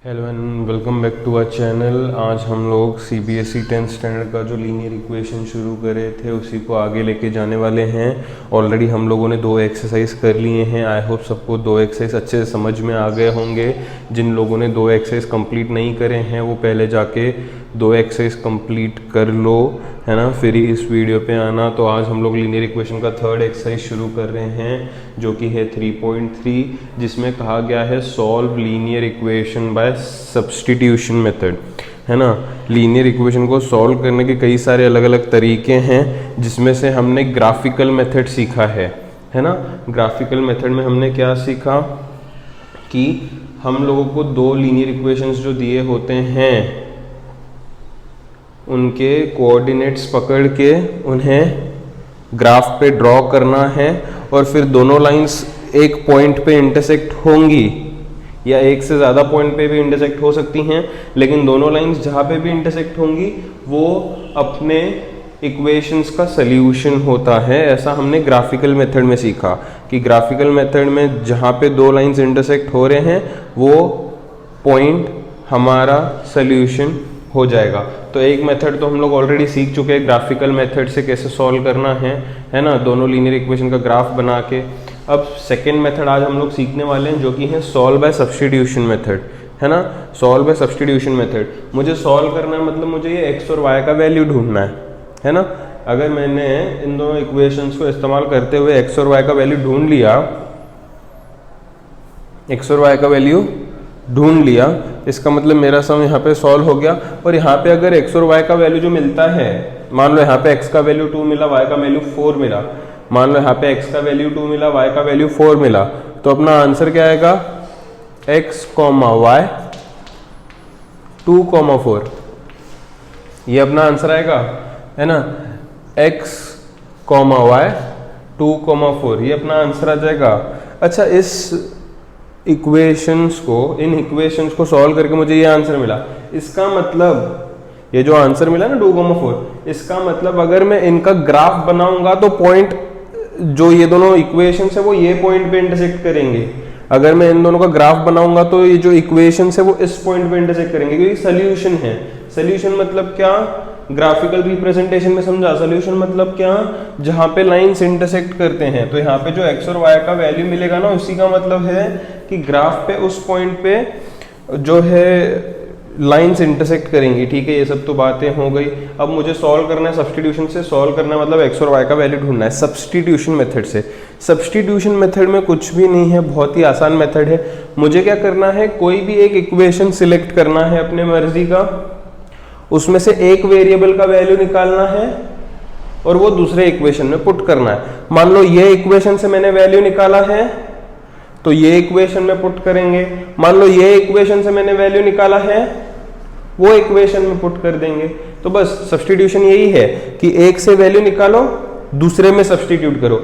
Hello and welcome back to our channel. आज हम लोग सीबीएसई 10th स्टैंडर्ड का जो लीनियर इक्वेशन शुरू करे थे उसी को आगे लेके जाने वाले हैं। ऑलरेडी हम लोगों ने 2 एक्सरसाइज कर लिए हैं। आई होप सबको 2 एक्सरसाइज अच्छे से समझ में आ गए होंगे। जिन लोगों ने 2 एक्सरसाइज कंप्लीट नहीं करे हैं वो पहले जाके 2 एक्सरसाइज कंप्लीट कर लो, है ना, फिर ही इस वीडियो पे आना। तो आज हम लोग लीनियर इक्वेशन का 3rd एक्सरसाइज शुरू कर रहे हैं जो कि है 3.3, जिसमें कहा गया है solve linear equation by substitution method, है ना। लीनियर इक्वेशन को सॉल्व करने के कई सारे अलग अलग तरीके हैं, जिसमें से हमने ग्राफिकल मेथड सीखा है ना। ग्राफिकल मेथड में हमने क्या सीखा कि हम लोगों को 2 लीनियर इक्वेशंस जो दिए होते हैं उनके कोऑर्डिनेट्स पकड़ के उन्हें ग्राफ पे ड्रॉ करना है और फिर दोनों लाइंस एक पॉइंट पे इंटरसेक्ट होंगी या एक से ज़्यादा पॉइंट पे भी इंटरसेक्ट हो सकती हैं, लेकिन दोनों लाइंस जहाँ पे भी इंटरसेक्ट होंगी वो अपने इक्वेशंस का सल्यूशन होता है। ऐसा हमने ग्राफिकल मेथड में सीखा कि ग्राफिकल मेथड में जहाँ पे 2 लाइंस इंटरसेक्ट हो रहे हैं वो पॉइंट हमारा सल्यूशन हो जाएगा। तो एक मेथड तो हम लोग ऑलरेडी सीख चुके हैं, ग्राफिकल मेथड से कैसे सॉल्व करना है ना, दोनों लीनियर इक्वेशन का ग्राफ बना के। अब सेकेंड मेथड आज हम लोग सीखने वाले हैं जो कि है सॉल्व बाय सब्स्टिट्यूशन मेथड, है ना। सॉल्व बाय सब्स्टिट्यूशन मेथड, मुझे सॉल्व करना है मतलब मुझे ये x और y का वैल्यू ढूंढना है ना। अगर मैंने इन दोनों इक्वेशंस को इस्तेमाल करते हुए x और y का वैल्यू ढूंढ लिया, x और y का वैल्यू ढूंढ लिया, इसका मतलब मेरा सम यहाँ पे सॉल्व हो गया। और यहाँ पे अगर x और y का वैल्यू जो मिलता है, मान लो यहाँ पे x का वैल्यू 2 मिला, y का वैल्यू 4 मिला, मान लो यहाँ पे x का वैल्यू 2 मिला, y का वैल्यू 4 मिला, तो अपना आंसर क्या आएगा, x, y 2, 4, ये अपना आंसर आएगा, है ना। x, y 2, 4, ये अपना आंसर आ जाएगा। अच्छा, इन इक्वेशंस को सॉल्व करके मुझे ये आंसर मिला, इसका मतलब ये जो आंसर मिला ना 2, 4, इसका मतलब अगर मैं इनका ग्राफ बनाऊंगा तो पॉइंट जो ये दोनों इक्वेशंस है वो ये पॉइंट पे इंटरसेक्ट करेंगे। अगर मैं इन दोनों का ग्राफ बनाऊंगा तो ये जो इक्वेशंस है वो इस पॉइंट पे इंटरसेक्ट करेंगे, क्योंकि सॉल्यूशन है। सॉल्यूशन मतलब क्या, ग्राफिकल रिप्रेजेंटेशन में समझा। सॉल्यूशन मतलब क्या, जहां पे लाइंस इंटरसेक्ट करते हैं। तो यहाँ पे जो x और y का वैल्यू मिलेगा ना, उसी का मतलब है कि ग्राफ पे उस पॉइंट पे जो है लाइंस इंटरसेक्ट करेंगी। ठीक है, ये सब तो बातें हो गई। अब मुझे सॉल्व करना है सब्स्टिट्यूशन से। सॉल्व करना है मतलब x और y का वैल्यू ढूंढना है सब्स्टिट्यूशन मेथड से। सब्स्टिट्यूशन मेथड में कुछ भी नहीं है, बहुत ही आसान मेथड है। मुझे क्या करना है, कोई भी एक इक्वेशन सिलेक्ट करना है अपने मर्जी का, उसमें से एक वेरिएबल का वैल्यू निकालना है और वो दूसरे इक्वेशन में पुट करना है। मान लो ये इक्वेशन से मैंने वैल्यू निकाला है तो ये इक्वेशन में पुट करेंगे। मान लो ये इक्वेशन से मैंने वैल्यू निकाला है, वो इक्वेशन में पुट कर देंगे। तो बस सब्स्टिट्यूशन यही है कि एक से वैल्यू निकालो, दूसरे में सब्स्टिट्यूट करो,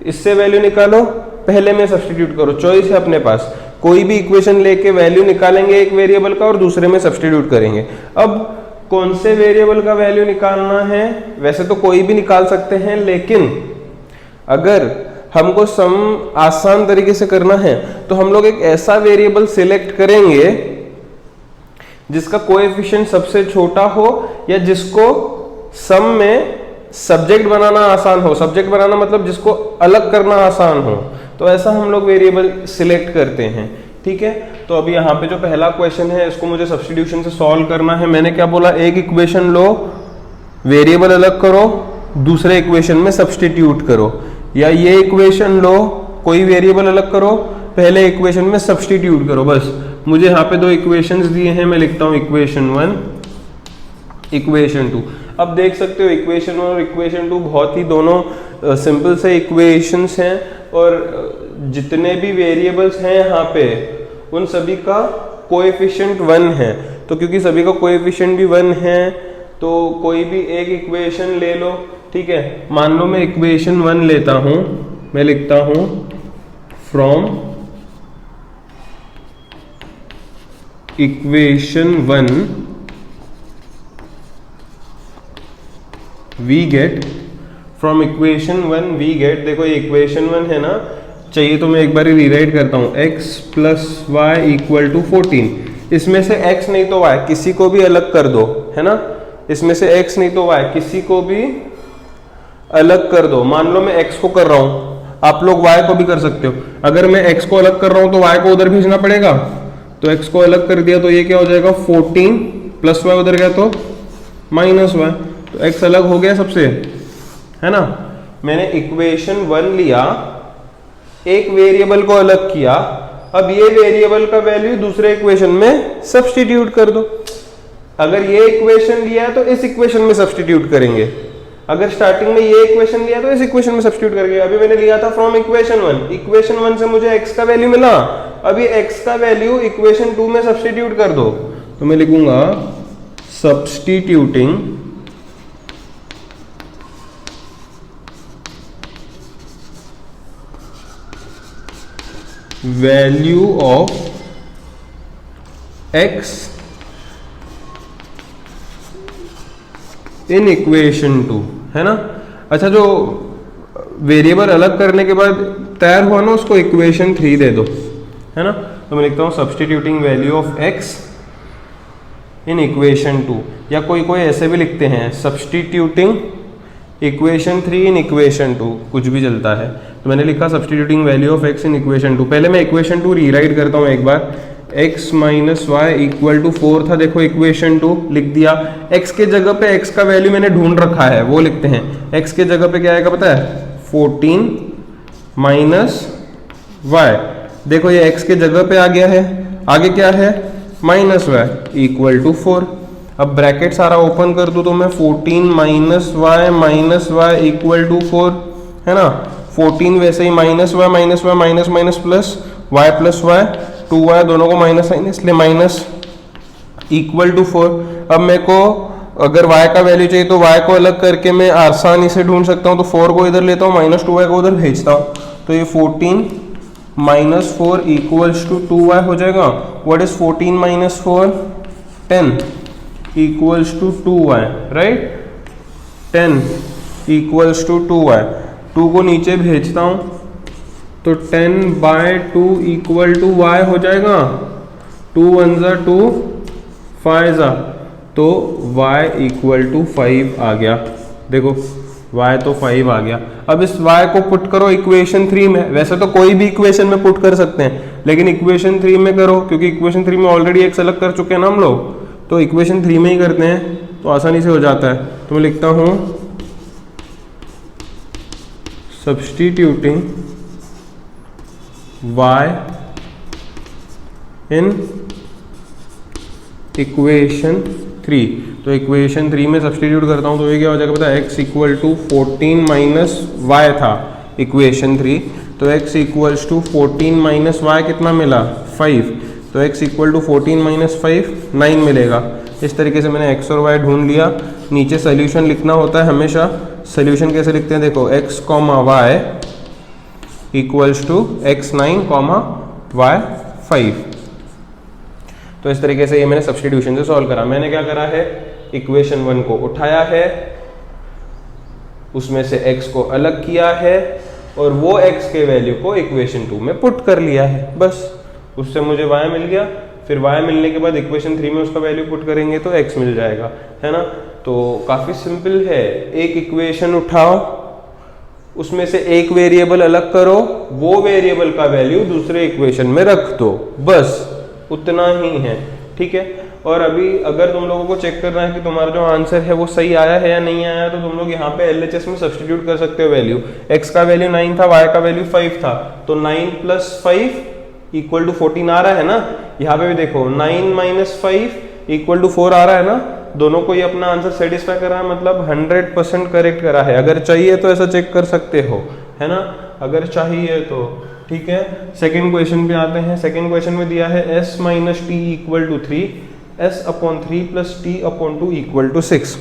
इससे वैल्यू निकालो, पहले में सब्स्टिट्यूट करो। चॉइस है अपने पास, कोई भी इक्वेशन लेके वैल्यू निकालेंगे एक वेरिएबल का और दूसरे में सब्स्टिट्यूट करेंगे। अब कौन से वेरिएबल का वैल्यू निकालना है, वैसे तो कोई भी निकाल सकते हैं, लेकिन अगर हमको सम आसान तरीके से करना है तो हम लोग एक ऐसा वेरिएबल सिलेक्ट करेंगे जिसका कोएफिशिएंट सबसे छोटा हो या जिसको सम में सब्जेक्ट बनाना आसान हो। सब्जेक्ट बनाना मतलब जिसको अलग करना आसान हो, तो ऐसा हम लोग वेरिएबल सिलेक्ट करते हैं। ठीक है, तो अभी यहाँ पे जो पहला क्वेश्चन है इसको मुझे सब्स्टिट्यूशन से सॉल्व करना है। मैंने क्या बोला, एक इक्वेशन लो, वेरिएबल अलग करो, दूसरे इक्वेशन में सब्स्टिट्यूट करो, या ये इक्वेशन लो, कोई वेरिएबल अलग करो, पहले इक्वेशन में सब्स्टिट्यूट करो। बस मुझे यहाँ पे 2 इक्वेशंस दिए हैं, मैं लिखता हूँ इक्वेशन 1, इक्वेशन 2। अब देख सकते हो इक्वेशन 1 और इक्वेशन 2 बहुत ही दोनों सिंपल से इक्वेशंस हैं, और जितने भी वेरिएबल्स हैं यहाँ पे उन सभी का कोएफिशिएंट 1 है। तो क्योंकि सभी का कोएफिशिएंट भी 1 है तो कोई भी एक इक्वेशन ले लो। ठीक है, मान लो मैं इक्वेशन 1 लेता हूं, मैं लिखता हूं from equation 1 we get, from equation 1 we get, देखो ये इक्वेशन 1 है ना, चाहिए तो मैं एक बार रीराइट करता हूं, x + y = 14। इसमें से x नहीं तो y, किसी को भी अलग कर दो, है ना। इसमें से x नहीं तो y, किसी को भी अलग कर दो। मान लो मैं x को कर रहा हूं, आप लोग y को भी कर सकते हो। अगर मैं x को अलग कर रहा हूं तो y को उधर भेजना पड़ेगा, तो x को अलग कर दिया तो ये क्या हो जाएगा 14 प्लस y उधर गया तो माइनस y, तो x अलग हो गया सबसे, है ना। मैंने इक्वेशन 1 लिया, एक वेरिएबल को अलग किया, अब ये वेरिएबल का वैल्यू दूसरे इक्वेशन में सब्स्टिट्यूट कर दो। अगर ये इक्वेशन लिया है तो इस इक्वेशन में सब्स्टिट्यूट करेंगे, अगर स्टार्टिंग में ये इक्वेशन लिया तो इस इक्वेशन में सब्स्टिट्यूट करेंगे। अभी मैंने लिया था फ्रॉम इक्वेशन 1, इक्वेशन 1 से मुझे x का वैल्यू मिला, अभी x का वैल्यू इक्वेशन 2 में सब्स्टिट्यूट कर दो, तो मैं लिखूंगा substituting value of x in equation 2, है ना। अच्छा, जो वेरिएबल अलग करने के बाद तैयार हुआ ना, उसको इक्वेशन 3 दे दो, है ना। तो मैं लिखता हूं substituting value of x in equation 2, या कोई कोई ऐसे भी लिखते हैं सब्स्टिट्यूटिंग इक्वेशन 3 इन इक्वेशन 2, कुछ भी चलता है। तो मैंने लिखा substituting value of x in equation 2। पहले मैं इक्वेशन 2 रीराइट करता हूं एक बार। x minus y equal to 4 था, देखो इक्वेशन 2 लिख दिया। x के जगह पे x का वैल्यू मैंने ढूंढ रखा है, वो लिखते हैं। x के जगह पे क्या आएगा पता है, 14 माइनस वाई। देखो ये x के जगह पे आ गया है, आगे क्या है माइनस वाई इक्वल टू 4। अब ब्रैकेट सारा ओपन कर दूं तो मैं 14 माइनस वाई इक्वल टू 4, है ना। 14 वैसे ही minus y minus minus plus y 2y, दोनों को माइनस साइन, इसलिए माइनस इक्वल टू 4। अब मेरे को अगर y का वैल्यू चाहिए तो y को अलग करके मैं आसानी से ढूंढ सकता हूँ, तो 4 को इधर लेता हूँ, माइनस 2y को उधर भेजता हूँ, तो ये 14 माइनस 4 इक्वल्स टू 2y हो जाएगा। What is 14 minus 4, 10 equals to 2y, right. 10 equals to 2y, 2 को नीचे भेजता हूँ तो 10/2 इक्वल टू y हो जाएगा। 2 1 जा 2, 5 जा, तो y इक्वल टू 5 आ गया। देखो y तो 5 आ गया। अब इस y को पुट करो इक्वेशन 3 में। वैसे तो कोई भी इक्वेशन में पुट कर सकते हैं, लेकिन इक्वेशन 3 में करो, क्योंकि इक्वेशन 3 में ऑलरेडी x अलग कर चुके हैं ना हम लोग, तो इक्वेशन 3 में ही करते हैं तो आसानी से हो जाता है। तो मैं लिखता हूं सब्स्टिट्यूटिंग y इन इक्वेशन 3। तो इक्वेशन 3 में सब्स्टिट्यूट करता हूं तो ये क्या हो जाएगा पता है, x equal to 14 minus y था इक्वेशन 3, तो x equals to 14 minus y कितना मिला 5, तो x इक्वल टू 14 माइनस 5 9 मिलेगा। इस तरीके से मैंने x और y ढूंढ लिया। नीचे सोल्यूशन लिखना होता है हमेशा। सोल्यूशन कैसे लिखते हैं, देखो x comma y equals to x9 comma y5। तो इस तरीके से ये मैंने सब्स्टिट्यूशन से सॉल्व करा। मैंने क्या करा है, इक्वेशन 1 को उठाया है, उसमें से x को अलग किया है और वो x के वैल्यू को इक्वेशन 2 में पुट कर लिया है, बस। उससे मुझे y मिल गया, फिर y मिलने के बाद इक्वेशन 3 में उसका वैल्यू पुट करेंगे तो x मिल जाएगा, है ना। तो काफी सिंपल है। एक इक्वेशन उठाओ, उसमें से एक वेरिएबल अलग करो, वो वेरिएबल का वैल्यू दूसरे इक्वेशन में रख दो, बस उतना ही है, ठीक है। और अभी अगर तुम लोगों को चेक करना है कि तुम्हारा जो आंसर है वो सही आया है या नहीं आया, तो तुम लोग यहाँ पे LHS में सब्स्टिट्यूट कर सकते हो वैल्यू। x का वैल्यू 9 था, y का वैल्यू 5 था, तो 9 प्लस 5 इक्वल टू 14 आ रहा है ना। यहाँ पे भी देखो 9 माइनस 5 इक्वल टू 4 आ रहा है ना। दोनों को ये अपना आंसर सेटिस्फाई करा है, मतलब 100% करेक्ट करा है। अगर चाहिए तो ऐसा चेक कर सकते हो, है ना, अगर चाहिए तो, ठीक है। सेकंड क्वेश्चन पे आते हैं। सेकंड क्वेश्चन में दिया है s minus t equal to 3, s upon 3 plus t upon 2 equal to 6।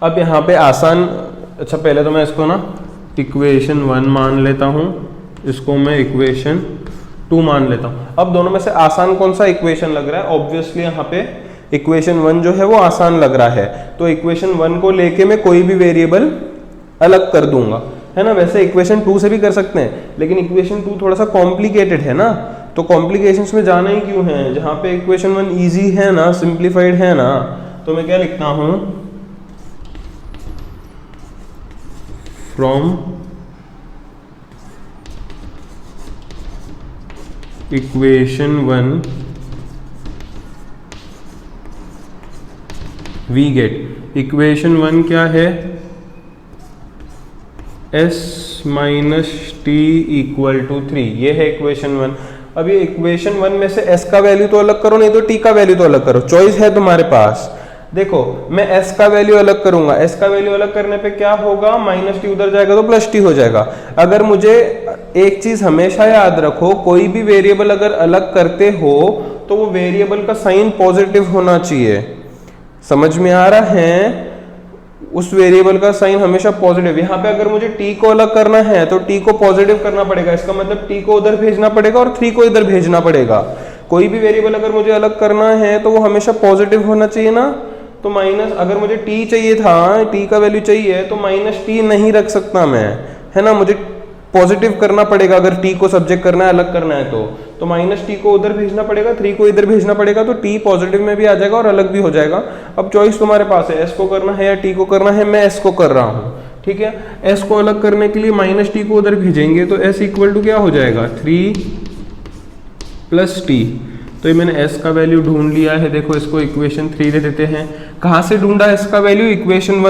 अब यहाँ पे आसान, अच्छा पहले तो मैं इसको ना इक्वेशन 1 मान लेता हूँ, इसको मैं इक्वेशन 2 मान लेता हूँ। अब दोनों में से आसान कौन सा इक्वेशन लग रहा है, ऑब्वियसली यहाँ पे इक्वेशन 1 जो है वो आसान लग रहा है, तो इक्वेशन 1 को लेके मैं कोई भी वेरिएबल अलग कर दूंगा, है ना। वैसे इक्वेशन 2 से भी कर सकते हैं, लेकिन इक्वेशन 2 थोड़ा सा कॉम्प्लिकेटेड है ना, तो कॉम्प्लिकेशंस में जाना ही क्यों है, जहां पे इक्वेशन 1 इजी है ना, सिंप्लीफाइड है ना। तो मैं क्या लिखता हूं, from equation 1 we get, equation 1 क्या है, s minus t equal to 3, ये है इक्वेशन 1। अब ये इक्वेशन 1 में से s का वैल्यू तो अलग करो, नहीं तो t का वैल्यू तो अलग करो, चॉइस है तुम्हारे पास। देखो मैं s का वैल्यू अलग करूंगा, s का वैल्यू अलग करने पे क्या होगा, माइनस टी उधर जाएगा तो प्लस टी हो जाएगा। अगर मुझे एक चीज हमेशा याद रखो, कोई भी वेरिएबल अगर अलग करते हो तो वो वेरिएबल का साइन पॉजिटिव होना चाहिए, समझ में आ रहा है, उस वेरिएबल का साइन हमेशा पॉजिटिव। यहाँ पे अगर मुझे t को अलग करना है तो t को पॉजिटिव करना पड़ेगा, इसका मतलब t को उधर भेजना पड़ेगा और 3 को इधर भेजना पड़ेगा। कोई भी वेरिएबल अगर मुझे अलग करना है तो वो हमेशा पॉजिटिव होना चाहिए ना। तो माइनस, अगर मुझे t चाहिए था, t का वैल्यू चाहिए, तो माइनस टी नहीं रख सकता मैं, है ना, मुझे पॉजिटिव करना पड़ेगा अगर t को सब्जेक्ट करना है, अलग करना है तो माइनस टी को उधर भेजना पड़ेगा, 3 को इधर भेजना पड़ेगा, तो t पॉजिटिव में भी आ जाएगा और अलग भी हो जाएगा। अब चॉइस तुम्हारे पास है, s को करना है या t को करना है, मैं s को कर रहा हूँ, ठीक है। s को अलग करने के लिए माइनस टी को उधर भेजेंगे तो s इक्वल टू क्या हो जाएगा, 3 प्लस टी। तो ये मैंने s का वैल्यू ढूंढ लिया है, देखो इसको इक्वेशन 3 दे देते हैं। कहाँ से ढूंढा s का वैल्यू, इक्वेशन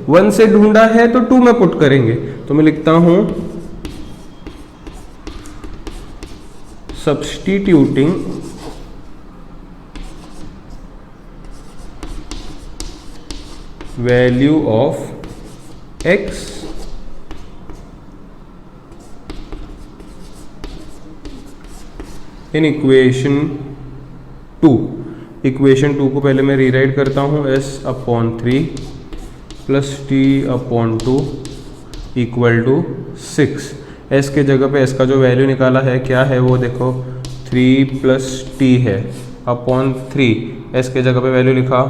1 से ढूंढा है तो 2 में पुट करेंगे। तो मैं लिखता हूं substituting value of x in equation 2। Equation 2 को पहले मैं रीराइट करता हूँ, s/3 plus t/2 equal to 6। s के जगह पे s का जो वैल्यू निकाला है क्या है वो देखो, 3 प्लस टी है अपॉन 3, s के जगह पे वैल्यू लिखा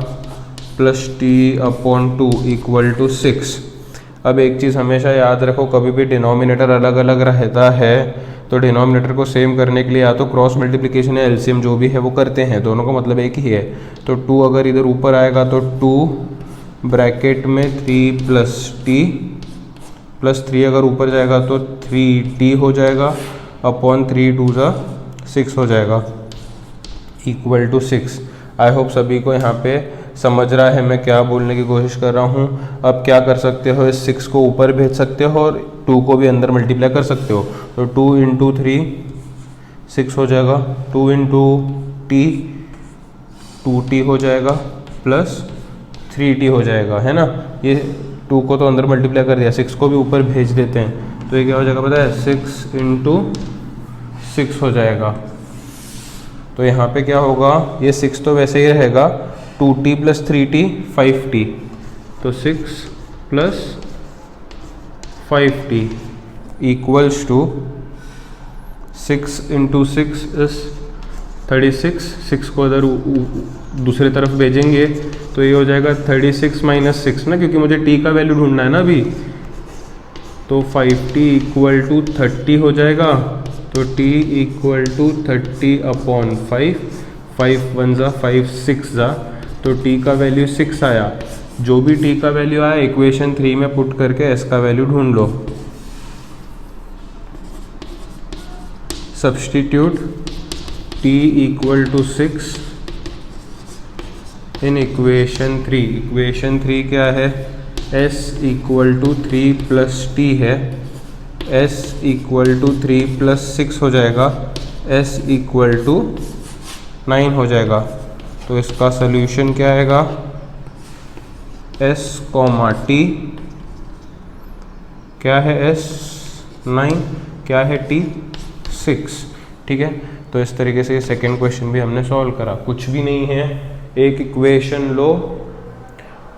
प्लस t/2 इक्वल टू 6। अब एक चीज़ हमेशा याद रखो, कभी भी डिनोमिनेटर अलग अलग रहता है तो डिनोमिनेटर को सेम करने के लिए या तो क्रॉस मल्टीप्लिकेशन या एलसीएम जो भी है वो करते हैं, दोनों का मतलब एक ही है। तो 2 अगर इधर ऊपर आएगा तो 2 ब्रैकेट में 3 प्लस टी प्लस 3 अगर ऊपर जाएगा तो 3t हो जाएगा अपॉन 3 2 जा 6 हो जाएगा इक्वल टू 6। आई होप सभी को यहाँ पे समझ रहा है मैं क्या बोलने की कोशिश कर रहा हूँ। अब क्या कर सकते हो, इस 6 को ऊपर भेज सकते हो और 2 को भी अंदर मल्टीप्लाई कर सकते हो। तो 2 इंटू 3 6 हो जाएगा, 2 इंटू टी 2t हो जाएगा प्लस 3t हो जाएगा, है ना। ये 2 को तो अंदर मल्टीप्लाई कर दिया, 6 को भी ऊपर भेज देते हैं तो ये क्या हो जाएगा पता है, 6 इंटू 6 हो जाएगा। तो यहाँ पे क्या होगा, ये 6 तो वैसे ही रहेगा, 2t प्लस 3t 5t, तो 6 plus 5t equals to 6 into 6 is 36। 6 को अगर दूसरे तरफ भेजेंगे तो ये हो जाएगा 36 माइनस 6 ना, क्योंकि मुझे t का वैल्यू ढूंढना है ना अभी। तो 5t इक्वल टू 30 हो जाएगा, तो t इक्वल टू 30/5, 5 1 जा 5 6 जा, तो t का वैल्यू 6 आया। जो भी t का वैल्यू आया इक्वेशन 3 में पुट करके s का वैल्यू ढूंढ लो। Substitute t equal to 6 in equation 3। Equation 3 क्या है, s equal to 3 plus t है, s इक्वल टू 3 प्लस 6 हो जाएगा, s इक्वल टू 9 हो जाएगा। तो इसका सल्यूशन क्या आएगा, s कॉमा t क्या है, s 9 क्या है, t 6। ठीक है, तो इस तरीके से सेकेंड क्वेश्चन भी हमने सॉल्व करा। कुछ भी नहीं है, एक इक्वेशन लो,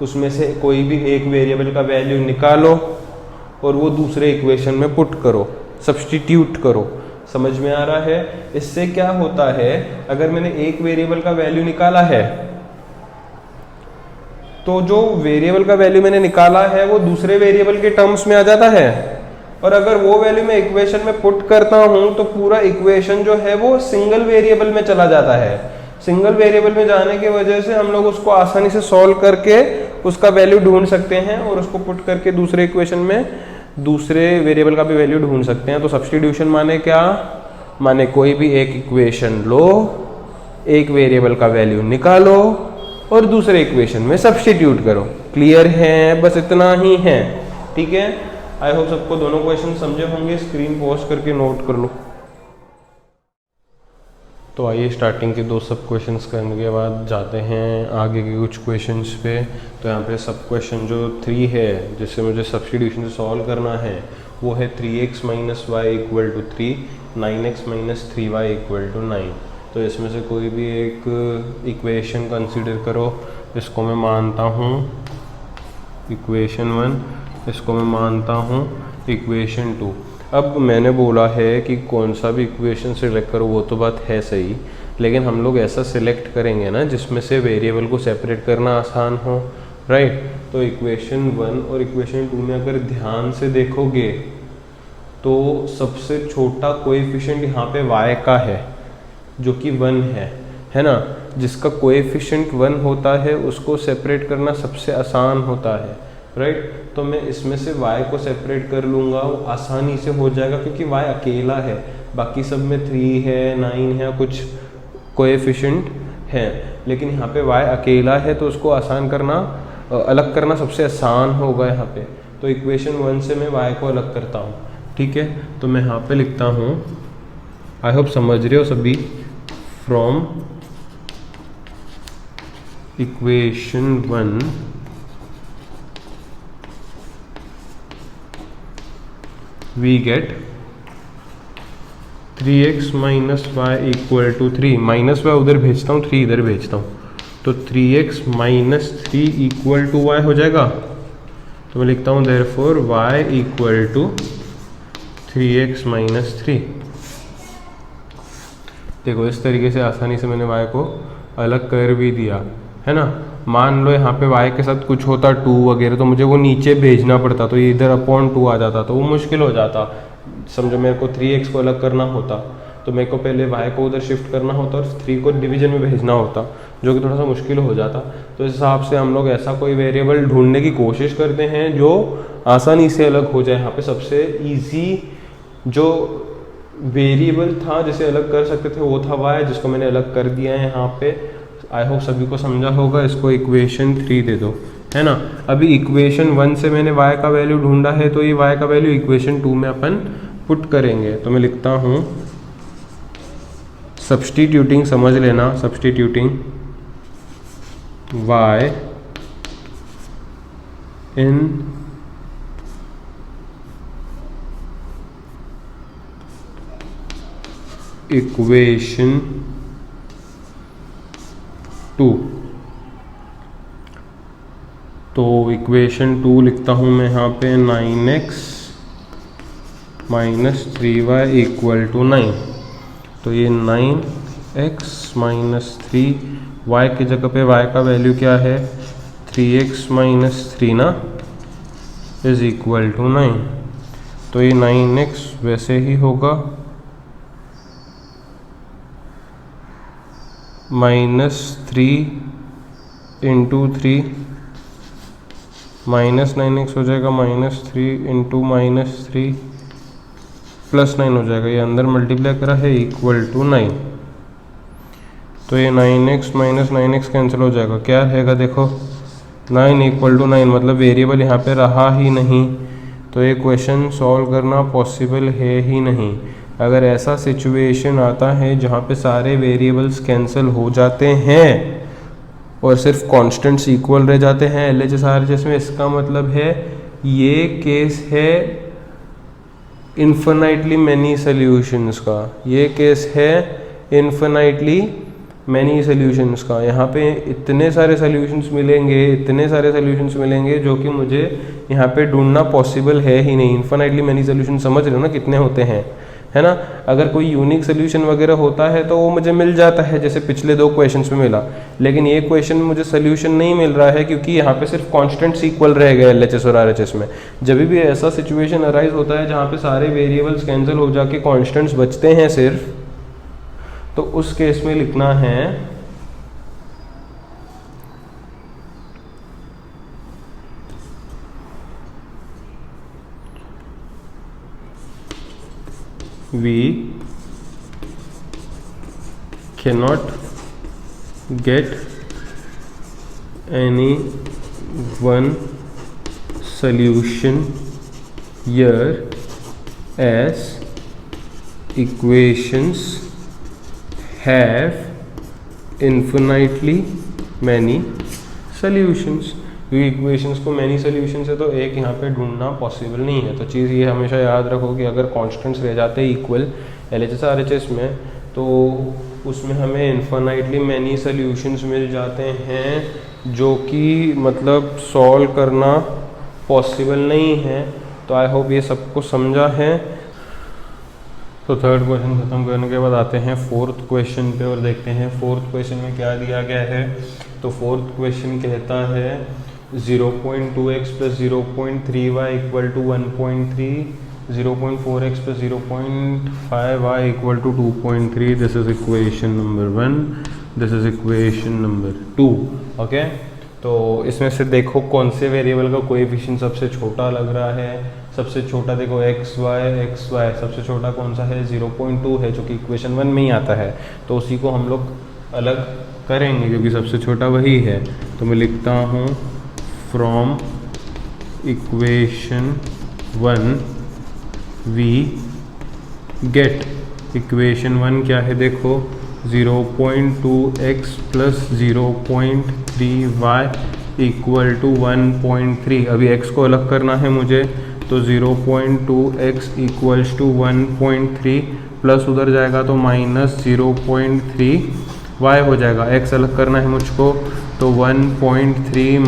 उसमें से कोई भी एक वेरिएबल का वैल्यू निकालो और वो दूसरे इक्वेशन में पुट करो, सब्स्टिट्यूट करो। समझ में आ रहा है। इससे क्या होता है, अगर मैंने एक वेरिएबल का वैल्यू निकाला है तो जो वेरिएबल का वैल्यू मैंने निकाला है वो दूसरे वेरिएबल के टर्म्स में आ जाता है। और अगर वो वैल्यू मैं इक्वेशन में पुट करता हूँ तो पूरा इक्वेशन जो है वो सिंगल वेरिएबल में चला जाता है। सिंगल वेरिएबल में जाने की वजह से हम लोग उसको आसानी से सॉल्व करके उसका वैल्यू ढूंढ सकते हैं और उसको पुट करके दूसरे इक्वेशन में दूसरे वेरिएबल का भी वैल्यू ढूंढ सकते हैं। तो सब्स्टिट्यूशन माने क्या, माने कोई भी एक इक्वेशन लो, एक वेरिएबल का वैल्यू निकालो और दूसरे इक्वेशन में सब्स्टिट्यूट करो। क्लियर है, बस इतना ही है, ठीक है। आई होप सबको दोनों क्वेश्चन समझे होंगे। स्क्रीन पॉज करके नोट कर लो। तो आइए स्टार्टिंग के दो सब क्वेश्चंस करने के बाद जाते हैं आगे के कुछ क्वेश्चंस पे। तो यहाँ पे सब क्वेश्चन जो 3 है जिससे मुझे सब्स्टिट्यूशन से सॉल्व करना है वो है 3x minus y equal to 3, 9x minus 3y equal to 9। तो इसमें से कोई भी एक इक्वेशन कंसीडर करो। इसको मैं मानता हूँ इक्वेशन 1, इसको मैं मानता हूँ इक्वेशन 2। अब मैंने बोला है कि कौन सा भी इक्वेशन सिलेक्ट करो, वो तो बात है सही, लेकिन हम लोग ऐसा सिलेक्ट करेंगे ना जिसमें से वेरिएबल को सेपरेट करना आसान हो, राइट। तो इक्वेशन 1 और इक्वेशन 2 में अगर ध्यान से देखोगे तो सबसे छोटा कोएफिशिएंट यहाँ पे y का है जो कि 1 है ना। जिसका कोएफिशिएंट 1 होता है उसको सेपरेट करना सबसे आसान होता है, राइट। तो मैं इसमें से y को सेपरेट कर लूँगा, वो आसानी से हो जाएगा क्योंकि y अकेला है, बाकी सब में 3 है, 9 है, कुछ कोएफिशिएंट है, लेकिन यहाँ पे y अकेला है तो उसको आसान करना, अलग करना सबसे आसान होगा यहाँ पे। तो इक्वेशन 1 से मैं y को अलग करता हूँ, ठीक है। तो मैं यहाँ पे लिखता हूँ, आई होप समझ रहे हो सभी, from equation 1 we get 3x minus y equal to 3, minus y उधर भेजता हूँ, 3 इधर भेजता हूँ, तो 3x minus 3 equal to Y हो जाएगा। तो मैं लिखता हूँ therefore y equal to 3x minus 3। देखो इस तरीके से आसानी से मैंने y को अलग कर भी दिया, है ना। मान लो यहाँ पे y के साथ कुछ होता 2 वगैरह तो मुझे वो नीचे भेजना पड़ता, तो ये इधर अपॉन 2 आ जाता, तो वो मुश्किल हो जाता। समझो मेरे को 3x को अलग करना होता तो मेरे को पहले y को उधर शिफ्ट करना होता और 3 को डिवीजन में भेजना होता, जो कि थोड़ा सा मुश्किल हो जाता। तो इस हिसाब से हम लोग ऐसा कोई वेरिएबल ढूंढने की कोशिश करते हैं जो आसानी से अलग हो जाए। यहाँ पे सबसे ईजी जो वेरिएबल था जिसे अलग कर सकते थे वो था y, जिसको मैंने अलग कर दिया है यहाँ पे। आई होप सभी को समझा होगा। इसको इक्वेशन 3 दे दो, है ना। अभी इक्वेशन 1 से मैंने y का वैल्यू ढूंढा है तो ये y का वैल्यू इक्वेशन 2 में अपन पुट करेंगे। तो मैं लिखता हूँ सब्स्टिट्यूटिंग, समझ लेना, सब्स्टिट्यूटिंग y इन इक्वेशन 2। तो इक्वेशन 2 लिखता हूँ मैं यहाँ पे 9x minus 3y equal to 9। तो ये 9x माइनस 3y की जगह पे y का वैल्यू क्या है 3x माइनस 3 ना, इज इक्वल टू 9। तो ये 9x वैसे ही होगा माइनस 3 इंटू 3 माइनस 9x हो जाएगा, माइनस 3 इंटू माइनस 3 प्लस 9 हो जाएगा, ये अंदर मल्टीप्लाई करा है इक्वल टू 9। तो ये 9x माइनस 9x कैंसिल हो जाएगा, क्या रहेगा देखो 9 इक्वल टू 9, मतलब वेरिएबल यहाँ पे रहा ही नहीं, तो ये क्वेश्चन सॉल्व करना पॉसिबल है ही नहीं। अगर ऐसा सिचुएशन आता है जहाँ पे सारे वेरिएबल्स कैंसिल हो जाते हैं और सिर्फ कांस्टेंट्स इक्वल रह जाते हैं LHS RHS में, इसका मतलब है ये केस है इन्फिनाइटली मैनी सॉल्यूशंस का, ये केस है इन्फिनाइटली मैनी सॉल्यूशंस का। यहाँ पे इतने सारे सॉल्यूशंस मिलेंगे, इतने सारे सॉल्यूशंस मिलेंगे जो कि मुझे यहाँ पे ढूंढना पॉसिबल है ही नहीं। इन्फिनाइटली मैनी सॉल्यूशन समझ रहे हो ना कितने होते हैं, है ना। अगर कोई यूनिक सोल्यूशन वगैरह होता है तो वो मुझे मिल जाता है, जैसे पिछले 2 क्वेश्चंस में मिला, लेकिन ये क्वेश्चन में मुझे सोल्यूशन नहीं मिल रहा है क्योंकि यहाँ पे सिर्फ कांस्टेंट्स इक्वल रह गए LHS और RHS में। जब भी ऐसा सिचुएशन अराइज होता है जहाँ पे सारे वेरिएबल्स कैंसिल हो जाके कांस्टेंट्स बचते हैं सिर्फ, तो उस केस में लिखना है we cannot get any one solution here as equations have infinitely many solutions। क्योंकि इक्वेशंस को मैनी सोल्यूशन से तो एक यहाँ पे ढूंढना पॉसिबल नहीं है। तो चीज़ ये हमेशा याद रखो कि अगर कांस्टेंट्स रह जाते हैं इक्वल LHS RHS में, तो उसमें हमें इन्फिनाइटली मैनी सोल्यूशंस मिल जाते हैं जो कि मतलब सॉल्व करना पॉसिबल नहीं है। तो आई होप ये सबको समझा है। तो थर्ड क्वेश्चन खत्म करने के बाद आते हैं फोर्थ क्वेश्चन पे और देखते हैं फोर्थ क्वेश्चन में क्या दिया गया है। तो फोर्थ क्वेश्चन कहता है 0.2x + 0.3y = 1.3, 0.4x + 0.5y = 2.3। This is equation number 1, this is equation number 2। Okay, तो इसमें से देखो कौन से वेरिएबल का कोएफिशिएंट सबसे छोटा लग रहा है। सबसे छोटा देखो xy, सबसे छोटा कौन सा है 0.2 है, जो कि इक्वेशन 1 में ही आता है। तो उसी को हम लोग अलग करेंगे क्योंकि सबसे छोटा वही है। तो मैं लिखता हूँ from equation 1 we get, equation 1 क्या है देखो 0.2x + 0.3y = 1.3। अभी x को अलग करना है मुझे, तो 0.2x = 1.3 प्लस उधर जाएगा तो -0.3y हो जाएगा। x अलग करना है मुझको, तो 1.3 -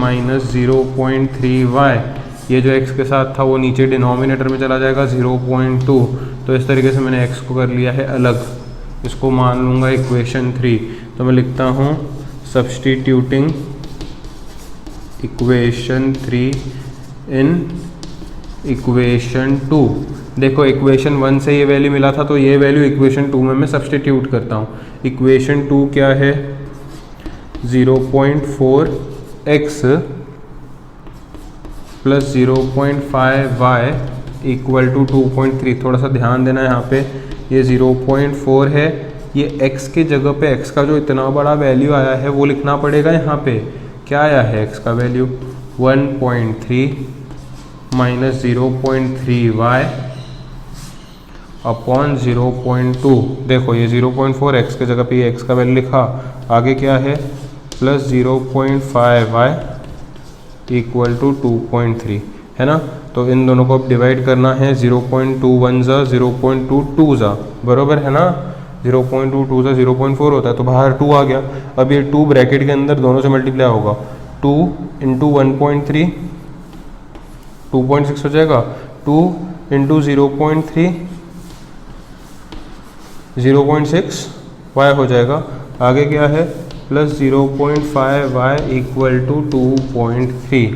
0.3y, ये जो x के साथ था वो नीचे डिनोमिनेटर में चला जाएगा 0.2। तो इस तरीके से मैंने x को कर लिया है अलग, इसको मान लूँगा इक्वेशन 3। तो मैं लिखता हूँ सब्स्टिट्यूटिंग इक्वेशन 3 इन इक्वेशन 2। देखो इक्वेशन 1 से ये वैल्यू मिला था, तो ये वैल्यू इक्वेशन 2 में मैं सब्स्टिट्यूट करता हूँ। इक्वेशन 2 क्या है 0.4x + 0.5y = 2.3। थोड़ा सा ध्यान देना है यहाँ पे, ये 0.4 है, ये x के जगह पे x का जो इतना बड़ा वैल्यू आया है वो लिखना पड़ेगा। यहाँ पे क्या आया है x का वैल्यू 1.3 - 0.3y / 0.2। देखो ये 0.4 x के जगह पे ये x का वैल्यू लिखा, आगे क्या है + 0.5y = 2.3, है ना। तो इन दोनों को अब डिवाइड करना है, 0.2 1 ज़ा 0.2 2 ज़ा, बरोबर है ना। 0.2 2 ज़ा 0.4 होता है, तो बाहर 2 आ गया। अब ये 2 ब्रैकेट के अंदर दोनों से मल्टीप्लाई होगा, 2 × 1.3 2.6 हो जाएगा, 2 × 0.3 0.6y हो जाएगा। आगे क्या है + 0.5y = 2.3।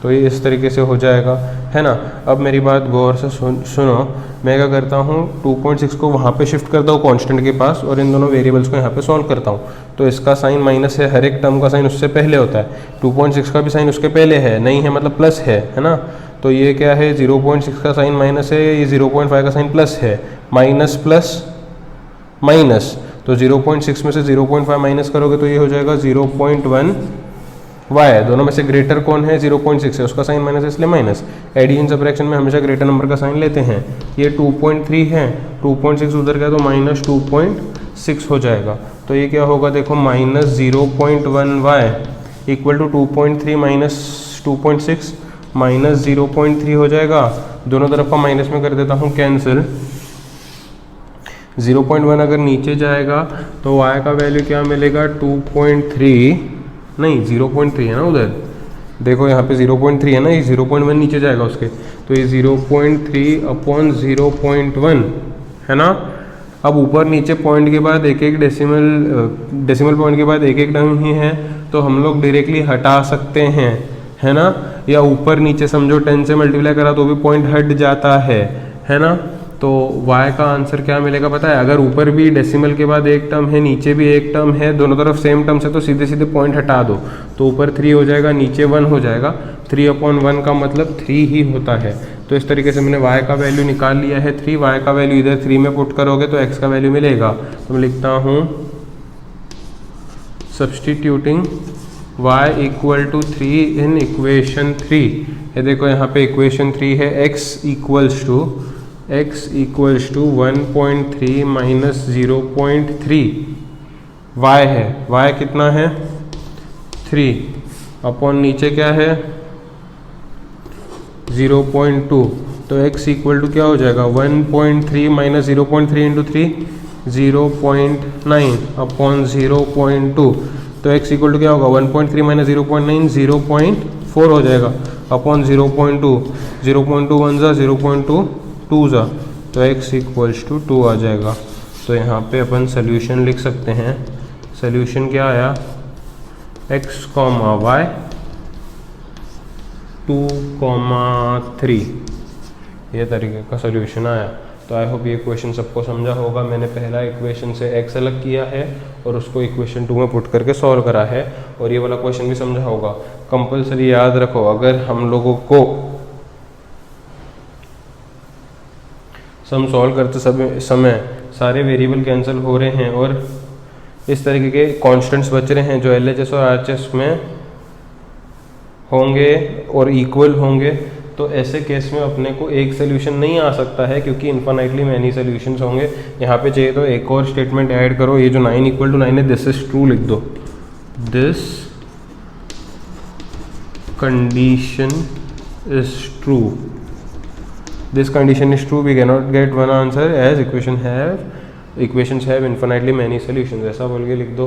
तो ये इस तरीके से हो जाएगा, है ना। अब मेरी बात गौर से सुनो, मैं क्या करता हूँ 2.6 को वहाँ पे शिफ्ट करता हूँ कांस्टेंट के पास और इन दोनों वेरिएबल्स को यहाँ पे सॉल्व करता हूँ। तो इसका साइन माइनस है, हर एक टर्म का साइन उससे पहले होता है। 2.6 का भी साइन उसके पहले है, नहीं है मतलब प्लस है ना। तो ये क्या है 0.6 का साइन माइनस है, ये 0.5 का साइन प्लस है, माइनस प्लस माइनस। तो 0.6 में से 0.5 माइनस करोगे तो ये हो जाएगा 0.1y। दोनों में से ग्रेटर कौन है 0.6 है, उसका साइन माइनस है इसलिए माइनस। एडिशन सब्ट्रैक्शन में हमेशा ग्रेटर नंबर का साइन लेते हैं। ये 2.3 है, 2.6 उधर गया तो -2.6 हो जाएगा। तो ये क्या होगा देखो -0.1y = 2.3 - 2.6 -0.3 हो जाएगा। दोनों तरफ का माइनस में कर देता हूँ कैंसिल। 0.1 अगर नीचे जाएगा तो y का वैल्यू क्या मिलेगा 2.3 नहीं 0.3 है ना उधर, देखो यहाँ पे 0.3 है ना, ये 0.1 नीचे जाएगा उसके, तो ये 0.3 / 0.1 है ना। अब ऊपर नीचे पॉइंट के बाद एक एक डेसिमल पॉइंट के बाद एक एक टर्म ही है, तो हम लोग डायरेक्टली हटा सकते हैं, है ना। या ऊपर नीचे समझो 10 से मल्टीप्लाई करा तो भी पॉइंट हट जाता है ना। तो y का आंसर क्या मिलेगा पता है, अगर ऊपर भी डेसिमल के बाद एक टर्म है, नीचे भी एक टर्म है, दोनों तरफ सेम टर्म्स है, तो सीधे सीधे पॉइंट हटा दो, तो ऊपर 3 हो जाएगा, नीचे 1 हो जाएगा। 3/1 का मतलब 3 ही होता है। तो इस तरीके से मैंने y का वैल्यू निकाल लिया है 3। y का वैल्यू इधर 3 में पुट करोगे तो x का वैल्यू मिलेगा। तो मैं लिखता हूँ substituting y equal to 3 in equation 3। ये देखो यहाँ पे इक्वेशन 3 है, x equals to 1.3 minus 0.3 y है, y कितना है 3 अपॉन नीचे क्या है 0.2, तो x इक्वल टू क्या हो जाएगा 1.3 माइनस 0.3 इंटू 3 0.9 अपॉन 0.2, तो x इक्वल टू क्या होगा 1.3 माइनस 0.9 0.4 हो जाएगा अपॉन 0.2, 0.2 1 जा 0.2 2 जा, तो x इक्वल्स टू 2 आ जाएगा। तो यहाँ पे अपन सोल्यूशन लिख सकते हैं। सोल्यूशन क्या आया x, y 2,3, ये तरीके का सोल्यूशन आया। तो आई होप ये क्वेश्चन सबको समझा होगा। मैंने पहला इक्वेशन से x अलग किया है और उसको इक्वेशन 2 में पुट करके सॉल्व करा है, और ये वाला क्वेश्चन भी समझा होगा। कंपलसरी याद रखो, अगर हम लोगों को सम सॉल्व करते समय सारे वेरिएबल कैंसिल हो रहे हैं और इस तरीके के कॉन्स्टेंट्स बच रहे हैं जो LHS और RHS में होंगे और इक्वल होंगे, तो ऐसे केस में अपने को एक सोल्यूशन नहीं आ सकता है, क्योंकि इन्फिनाइटली मैनी सोल्यूशंस होंगे। यहाँ पे चाहिए तो एक और स्टेटमेंट ऐड करो, ये जो 9 इक्वल टू 9 है, दिस इज ट्रू लिख दो, this condition is true, this condition is true, we can not get one answer as equations have infinitely many solutions, ऐसा बोल के लिख दो।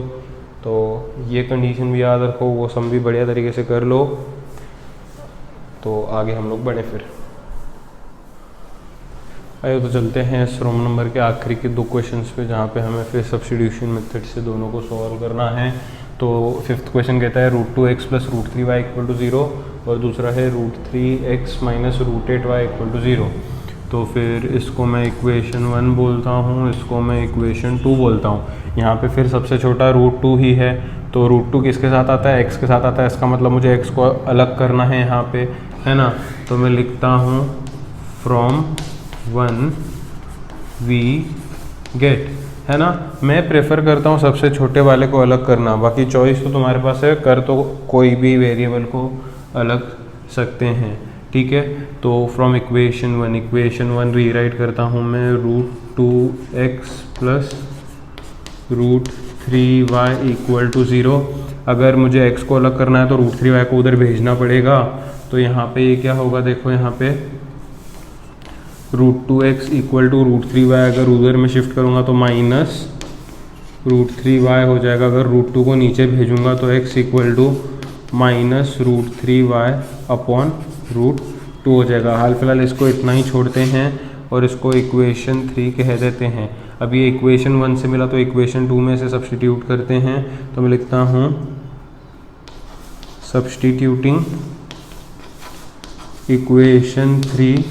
तो ये कंडीशन भी याद रखो, वो सम भी बढ़िया तरीके से कर लो, तो आगे हम लोग बढ़े। फिर आइए तो चलते हैं इस रोम नंबर के आखिरी के 2 क्वेश्चंस पे, जहाँ पे हमें फिर सब्स्टिट्यूशन मेथड से दोनों को सॉल्व करना है। तो 5th क्वेश्चन कहता है √2x plus √3y equal to 0, और दूसरा है √3x minus √8y equal to 0। तो फिर इसको मैं इक्वेशन 1 बोलता हूँ, इसको मैं इक्वेशन 2 बोलता हूँ। यहाँ पे फिर सबसे छोटा √2 ही है, तो √2 किसके साथ आता है, x के साथ आता है। इसका मतलब मुझे x को अलग करना है यहाँ पे, है ना। तो मैं लिखता हूँ फ्रॉम 1 वी गेट, है ना। मैं प्रेफर करता हूँ सबसे छोटे वाले को अलग करना, बाकी चॉइस तो तुम्हारे पास है, कर तो कोई भी वेरिएबल को अलग सकते हैं, ठीक है। तो फ्रॉम इक्वेशन 1 रीराइट करता हूँ मैं √2x plus √3y equal to 0। अगर मुझे x को अलग करना है तो √3y को उधर भेजना पड़ेगा, तो यहाँ पे ये क्या होगा, देखो यहाँ पे √2x इक्वल टू √3y, अगर उधर में शिफ्ट करूँगा तो माइनस √3y हो जाएगा। अगर √2 को नीचे भेजूँगा तो x equal to minus √3y upon √2 हो जाएगा। हाल फिलहाल इसको इतना ही छोड़ते हैं और इसको इक्वेशन 3 कह देते हैं। अब ये इक्वेशन 1 से मिला तो इक्वेशन 2 में से सब्स्टिट्यूट करते हैं। तो मैं लिखता हूँ सब्स्टिट्यूटिंग इक्वेशन 3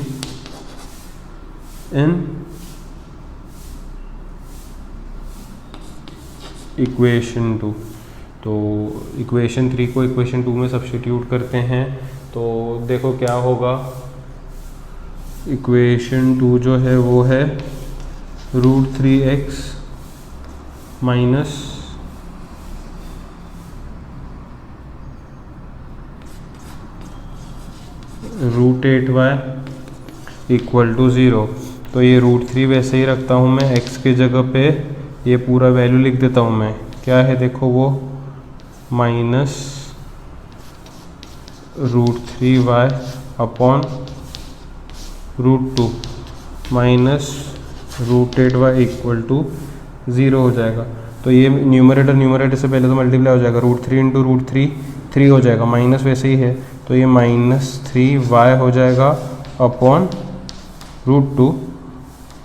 इन इक्वेशन 2। तो इक्वेशन 3 को इक्वेशन 2 में सब्स्टिट्यूट करते हैं, तो देखो क्या होगा। इक्वेशन 2 जो है वो है √3x minus √8y equal to 0। तो ये √3 वैसे ही रखता हूँ मैं, x की जगह पे ये पूरा वैल्यू लिख देता हूँ मैं। क्या है देखो वो minus √3y upon √2 minus √8y equal to 0 हो जाएगा। तो ये न्यूमरेटर से पहले तो मल्टीप्लाई हो जाएगा, √3 इंटू √3 3 हो जाएगा, माइनस वैसे ही है तो ये -3y हो जाएगा अपॉन √2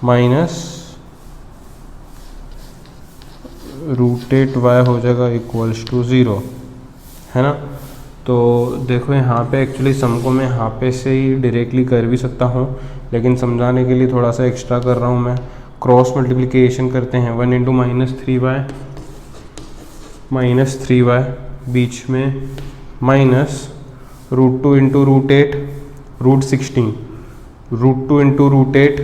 माइनस रूटेड वाई हो जाएगा इक्वल्स टू 0, है ना। तो देखो यहाँ पे एक्चुअली सम को मैं यहाँ पे से ही डायरेक्टली कर भी सकता हूँ, लेकिन समझाने के लिए थोड़ा सा एक्स्ट्रा कर रहा हूँ मैं। क्रॉस मल्टीप्लिकेशन करते हैं, 1 इंटू -3y बीच में minus √2 into √8 √16, √2 into √8,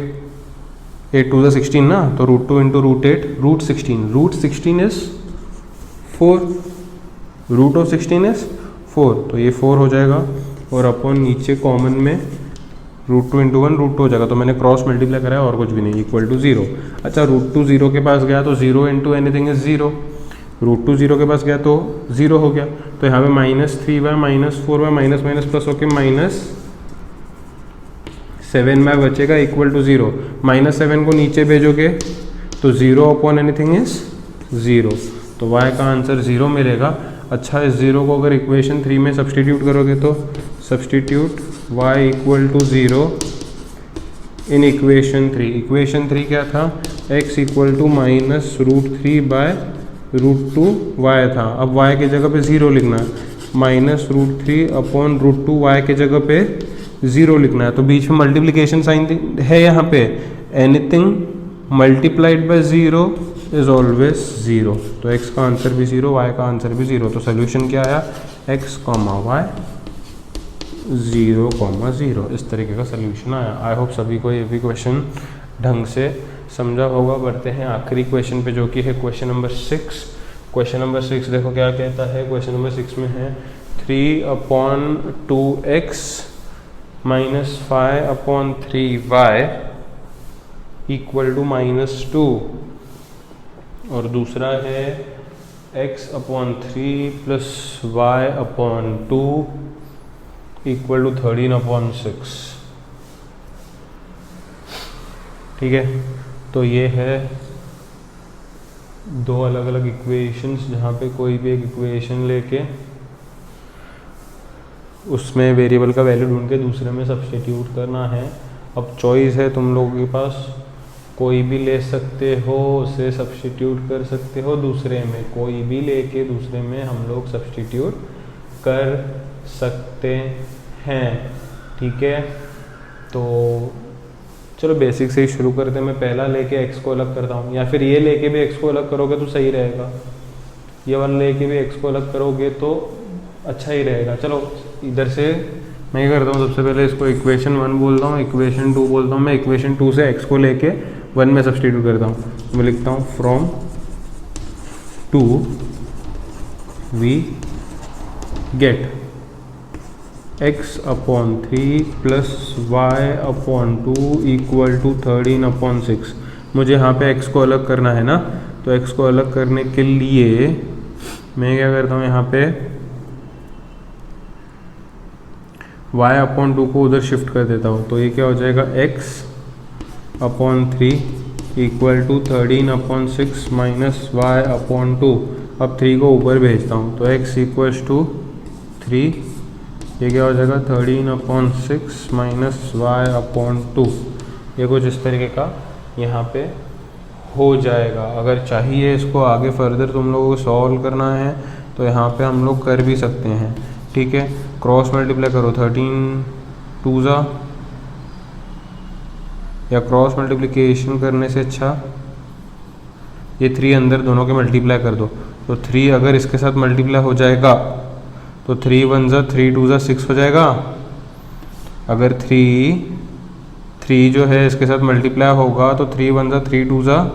8 to the 16 ना, तो √2 into √8 √16 is 4, root of 16 is 4, तो ये 4 हो जाएगा। और अपॉन नीचे कॉमन में √2 इंटू 1 √2 हो जाएगा, तो मैंने क्रॉस मल्टीप्लाई कराया और कुछ भी नहीं, इक्वल टू 0। अच्छा, √2 0 के पास गया तो 0 इंटू एनीथिंग इज 0, √2 0 के पास गया तो 0 हो गया। तो यहाँ पे -3y -4y minus minus plus होके -7y बचेगा इक्वल टू 0। -7 को नीचे भेजोगे तो 0 अपॉन एनीथिंग इज 0, तो y का आंसर 0 मिलेगा। अच्छा, इस 0 को अगर इक्वेशन 3 में सब्सटीट्यूट करोगे तो substitute y equal to 0 in equation 3। Equation 3 क्या था, x इक्वल टू -√3/√2y था। अब y की जगह पे 0 लिखना है, -√3 अपॉन √2 y की जगह पे 0 लिखना है। तो बीच में मल्टीप्लिकेशन साइन है यहाँ पे, anything multiplied by 0 is always 0, तो x का आंसर भी 0, y का आंसर भी 0। तो सोल्यूशन क्या आया, x, y 0, इस तरीके का सोल्यूशन आया। आई होप सभी को ये भी क्वेश्चन ढंग से समझा होगा। बढ़ते हैं आखिरी क्वेश्चन पे, जो कि है क्वेश्चन नंबर 6। क्वेश्चन नंबर 6 देखो क्या कहता है। क्वेश्चन नंबर 6 में है 3/2x -5/3y इक्वल टू -2, और दूसरा है x/3 plus y/2 equal to 13/6। ठीक है, तो ये है दो अलग अलग इक्वेशंस, जहाँ पे कोई भी एक इक्वेशन लेके उसमें वेरिएबल का वैल्यू ढूंढ के दूसरे में सब्स्टिट्यूट करना है। अब चॉइस है तुम लोगों के पास, कोई भी ले सकते हो, उसे सब्स्टिट्यूट कर सकते हो दूसरे में, कोई भी लेके दूसरे में हम लोग सब्स्टिट्यूट कर सकते हैं। ठीक है, तो चलो बेसिक से ही शुरू करते हैं। मैं पहला लेके x को अलग करता हूँ, या फिर ये लेके भी x को अलग करोगे तो सही रहेगा, ये वाला लेके भी x को अलग करोगे तो अच्छा ही रहेगा। चलो इधर से मैं क्या करता हूँ, सबसे पहले इसको इक्वेशन 1 बोलता हूँ, इक्वेशन 2 बोलता हूँ। मैं इक्वेशन 2 से x को लेके 1 में सब्स्टिट्यूट करता हूँ। मैं लिखता हूँ from 2 we get x/3 plus y/2 equal to 13/6। मुझे यहाँ पे x को अलग करना है ना, तो x को अलग करने के लिए मैं क्या करता हूँ, यहाँ पे y/2 को उधर शिफ्ट कर देता हूँ। तो ये क्या हो जाएगा, x/3 equal to 13/6 minus y/2। अब 3 को ऊपर भेजता हूँ, तो x इक्वल्स टू 3, ये क्या हो जाएगा 13/6 माइनस y/2। ये कुछ इस तरीके का यहाँ पे हो जाएगा। अगर चाहिए इसको आगे फर्दर तुम लोगों को सॉल्व करना है तो यहाँ पे हम लोग कर भी सकते हैं। ठीक है, क्रॉस मल्टीप्लाई करो, 13 2 जा, या क्रॉस मल्टीप्लिकेशन करने से अच्छा ये 3 अंदर दोनों के मल्टीप्लाई कर दो। तो 3 अगर इसके साथ मल्टीप्लाई हो जाएगा तो 3 1 जा 3 2 जा 6 हो जाएगा। अगर 3 जो है इसके साथ मल्टीप्लाई होगा तो 3 1 जा 3 2 जा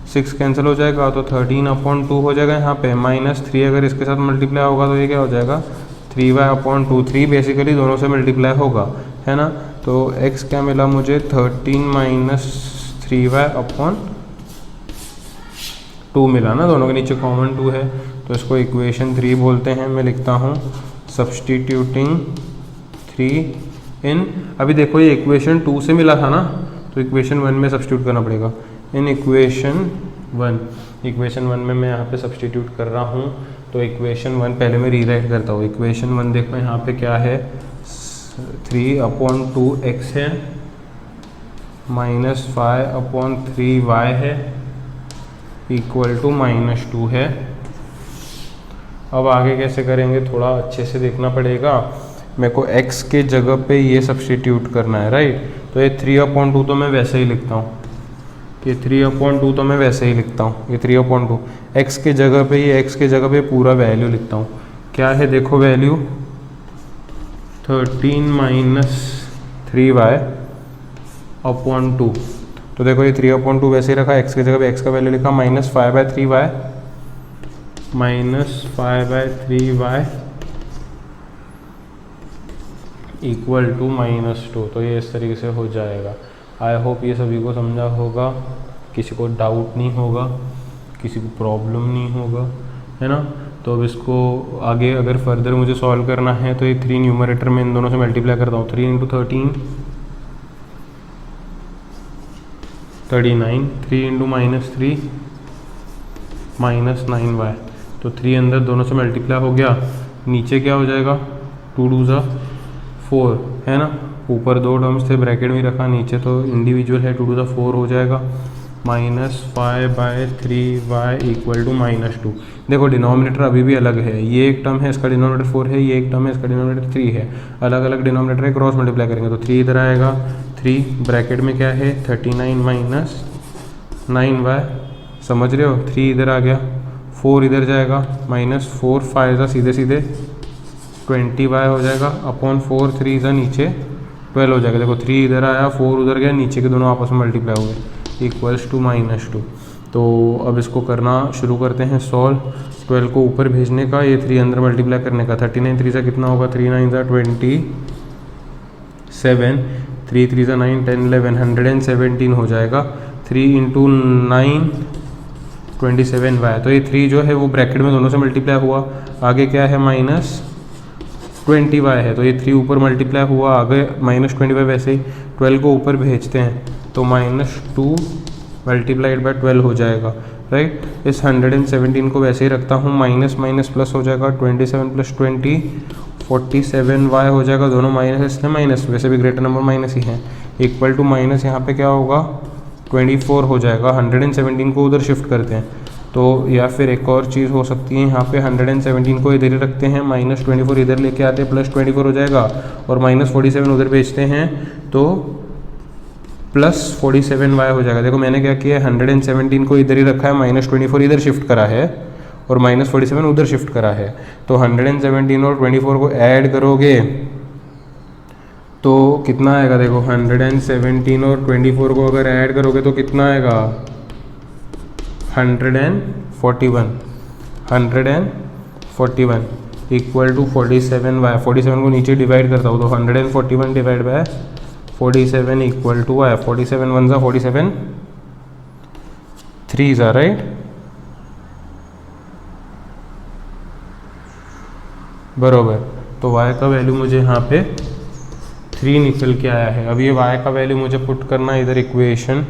6 कैंसिल हो जाएगा, तो 13/2 हो जाएगा यहाँ पे। -3 अगर इसके साथ मल्टीप्लाई होगा तो ये क्या हो जाएगा 3y/2। 3 बेसिकली दोनों से मल्टीप्लाई होगा, है ना। तो x क्या मिला मुझे, 13 - 3y/2 मिला ना, दोनों के नीचे कॉमन 2 है, तो इसको इक्वेशन 3 बोलते हैं। मैं लिखता हूँ सब्स्टिट्यूटिंग 3 इन, अभी देखो ये इक्वेशन 2 से मिला था ना, तो इक्वेशन 1 में सब्स्टिट्यूट करना पड़ेगा। इन इक्वेशन 1 में मैं यहाँ पे सब्स्टिट्यूट कर रहा हूँ। तो इक्वेशन 1 पहले मैं रीराइट करता हूँ। इक्वेशन 1 देखो यहाँ पे क्या है, 3/2x है -5/3y है इक्वल टू -2 है। अब आगे कैसे करेंगे थोड़ा अच्छे से देखना पड़ेगा। मेरे को x के जगह पे ये सब्स्टिट्यूट करना है, राइट। तो ये 3/2 तो मैं वैसे ही लिखता हूँ, ये 3/2 तो मैं वैसे ही लिखता हूँ, ये 3/2 x के जगह पे, ये x के जगह पे पूरा वैल्यू लिखता हूँ। क्या है देखो वैल्यू 13 - 3y/2। तो देखो ये 3/2 वैसे ही रखा, x की जगह पे x का वैल्यू लिखा -5/3y इक्वल टू -2। तो ये इस तरीके से हो जाएगा। आई होप ये सभी को समझा होगा, किसी को डाउट नहीं होगा, किसी को प्रॉब्लम नहीं होगा, है ना। तो अब इसको आगे अगर फर्दर मुझे सॉल्व करना है तो ये 3 न्यूमरेटर में इन दोनों से मल्टीप्लाई करता हूँ। 3 × 13 39, 3 × -3 -9y। तो 3 अंदर दोनों से मल्टीप्लाई हो गया, नीचे क्या हो जाएगा 2 × 2 = 4, है ना। ऊपर 2 टर्म्स थे ब्रैकेट में रखा, नीचे तो इंडिविजुअल है, 2 × 2 = 4 हो जाएगा। -5/3y equal to -2। देखो डिनोमिनेटर अभी भी अलग है, ये एक टर्म है इसका डिनोमिनेटर 4 है, ये एक टर्म है इसका डिनोमिनेटर 3 है। अलग अलग डिनोमिनेटर है, क्रॉस मल्टीप्लाई करेंगे तो 3 इधर आएगा, 3 ब्रैकेट में क्या है 39 - 9y, समझ रहे हो। 3 इधर आ गया, 4 इधर जाएगा, -4 5 सीधे सीधे 20y हो जाएगा अपॉन 4 3 नीचे 12 हो जाएगा। देखो 3 इधर आया, 4 उधर गया, नीचे के दोनों आपस में मल्टीप्लाई हो गए इक्वल्स टू -2। तो अब इसको करना शुरू करते हैं सॉल्व। 12 को ऊपर भेजने का, ये 3 अंदर मल्टीप्लाई करने का। 39 3 कितना होगा, 3 9 27, 3 3 9 10 11 117 हो जाएगा। 3 × 9 27y। तो ये 3 जो है वो ब्रैकेट में दोनों से मल्टीप्लाई हुआ, आगे क्या है -20y है, तो ये 3 ऊपर मल्टीप्लाई हुआ, आगे -20y। वैसे ही 12 को ऊपर भेजते हैं तो -2 × 12 हो जाएगा, राइट। इस 117 को वैसे ही रखता हूँ, माइनस माइनस प्लस हो जाएगा, 27 + 20 47y हो जाएगा। दोनों माइनस इसलिए माइनस, वैसे भी ग्रेटर नंबर माइनस ही है, इक्वल टू माइनस यहाँ पे क्या होगा 24 हो जाएगा। 117 को उधर शिफ्ट करते हैं, तो या फिर एक और चीज़ हो सकती है, यहाँ पे 117 को इधर ही रखते हैं, -24 इधर लेके आते हैं, +24 हो जाएगा, और -47 उधर भेजते हैं तो +47y हो जाएगा। देखो मैंने क्या किया है, 117 को इधर ही रखा है, -24 इधर शिफ्ट करा है और -47 उधर शिफ्ट करा है। तो 117 और 24 को ऐड करोगे तो कितना आएगा, देखो 117 और 24 को अगर ऐड करोगे तो कितना आएगा 141 इक्वल टू 47y। 47 को नीचे डिवाइड करता हूँ तो 141 divide by 47 equal to y। 47 1 = 47 3 ज़ा, राइट। बरोबर। तो y का वैल्यू मुझे यहाँ पे 3 निकल के आया है। अब ये y का वैल्यू मुझे पुट करना है इधर इक्वेशन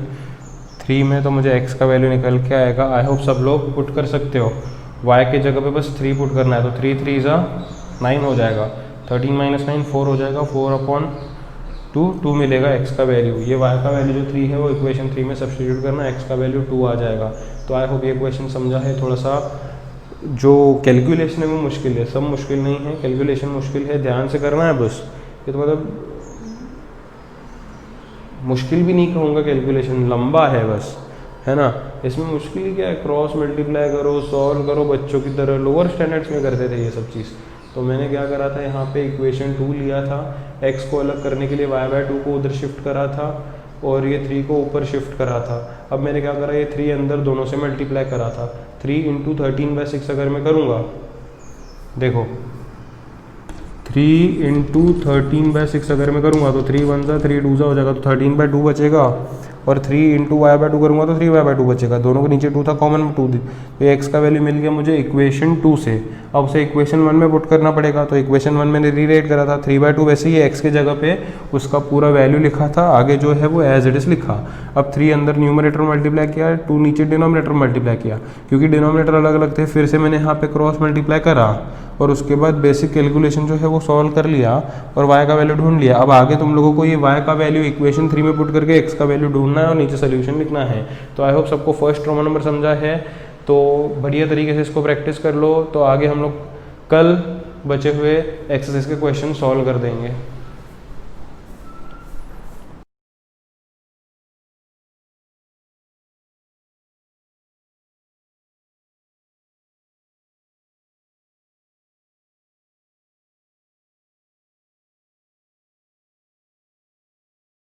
3 में, तो मुझे x का वैल्यू निकल के आएगा। आई होप सब लोग पुट कर सकते हो। y के जगह पे बस 3 पुट करना है, तो 3 3 ज़ा 9 हो जाएगा, 13 - 9 4 हो जाएगा, 4/2 मिलेगा x का वैल्यू। ये y का वैल्यू जो 3 है वो इक्वेशन 3 में सब्स्टिट्यूट करना, x का वैल्यू 2 आ जाएगा। तो आई होप ये क्वेश्चन समझा है। थोड़ा सा जो कैलकुलेशन है वो मुश्किल है, सब मुश्किल नहीं है, कैलकुलेशन मुश्किल है, ध्यान से करना है बस। ये तो मतलब मुश्किल भी नहीं कहूँगा, कैलकुलेशन लंबा है बस, है ना। इसमें मुश्किल ही क्या है, क्रॉस मल्टीप्लाई करो, सॉल्व करो, बच्चों की तरह लोअर स्टैंडर्ड्स में करते थे ये सब चीज़। तो मैंने क्या करा था, यहाँ पे इक्वेशन 2 लिया था, x को अलग करने के लिए y/2 को उधर शिफ्ट करा था और ये 3 को ऊपर शिफ्ट करा था। अब मैंने क्या करा, ये 3 अंदर दोनों से मल्टीप्लाई करा था। 3 × 13/6 अगर मैं करूँगा, देखो 3 × 13/6 अगर मैं करूँगा तो 3 1 ज़ा 3 2 ज़ा हो जाएगा, तो 13/2 बचेगा, और 3 × y/2 करूँगा तो 3y/2 बचेगा। दोनों को नीचे 2 था, कॉमन में 2 दी, तो x का वैल्यू मिल गया मुझे इक्वेशन 2 से। अब उसे इक्वेशन 1 में पुट करना पड़ेगा, तो इक्वेशन 1 मैंने रीराइट करा था 3/2, वैसे ही x के जगह पे उसका पूरा वैल्यू लिखा था, आगे जो है वो एज इट इज़ लिखा। अब 3 अंदर न्यूमरेटर मल्टीप्लाई किया, 2 नीचे डिनोमिनेटर मल्टीप्लाई किया, क्योंकि डिनोमिनेटर अलग अलग थे, फिर से मैंने यहाँ पे क्रॉस मल्टीप्लाई करा और उसके बाद बेसिक कैलकुलेशन जो है वो सॉल्व कर लिया और y का वैल्यू ढूंढ लिया। अब आगे तुम लोगों को ये y का वैल्यू इक्वेशन 3 में पुट करके x का वैल्यू ढूंढना है और नीचे सोल्यूशन लिखना है। तो आई होप सबको फर्स्ट रोमन नंबर समझा है, तो बढ़िया तरीके से इसको प्रैक्टिस कर लो, तो आगे हम लोग कल बचे हुए एक्सरसाइज के क्वेश्चन सॉल्व कर देंगे।